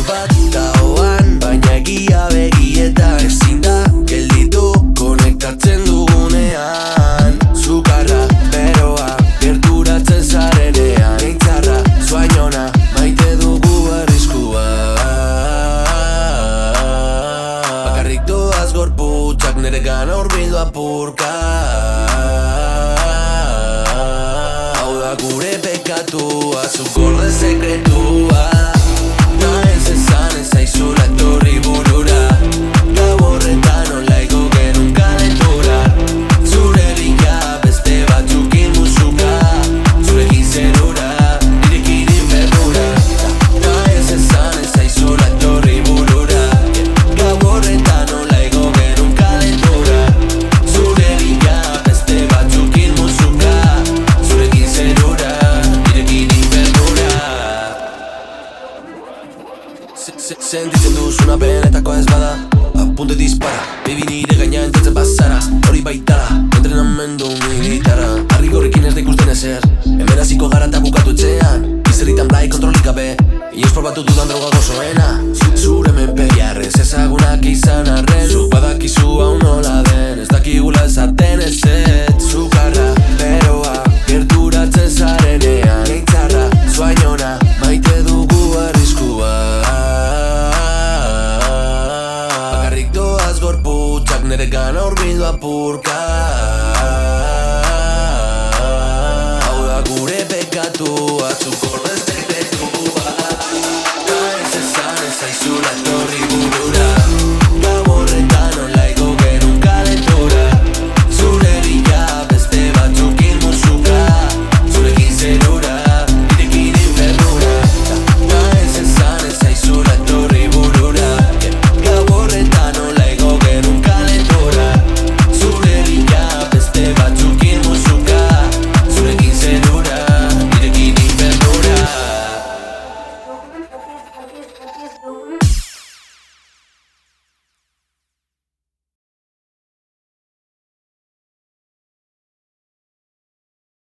bat daoan, baina egia begietan ezin da gelditu konektatzen dugunean. Sukarra, beroa, gerturatzen zarenean, eitzarra, suainona, maite dugu arriskua. Bakarrik doaz gorputzak neregana hurbildu apurka. Hau da gure pekatua, zu gorde sekretua. Da ez esan ez zaizula etorri burura. Gau horretan olaiko genuen kalentura. Zure bika beste batzukin musuka. Zurekin zerura, nirekin infernura. Da ez esan ez zaizula etorri burura. Gau horretan olaiko genuen kalentura. Zure bika beste batzukin musuka. Zurekin zerura, nirekin infernura. Sentitzen duzuna benetako ez bada, apunte dispara, baby nire gaina entetzen bazara. Hori baitara, entrenamendu militara. Harri gorrekin ez da ikusten ezer, hemen hasiko gara eta bukatu etxean. Izerritan blai kontrolik gabe, inoz probatu dudan droga gozoena. Zure menpe jarrez ezagunak izan arren, zuk badakizu hau nola den, ez dakigula esaten ezetz. Sukarra, beroa, gerturatzen zarenean, eitzarra, suainona, maite dugu arriskua. Bakarrik doaz gorputzak neregana hurbildu apurka.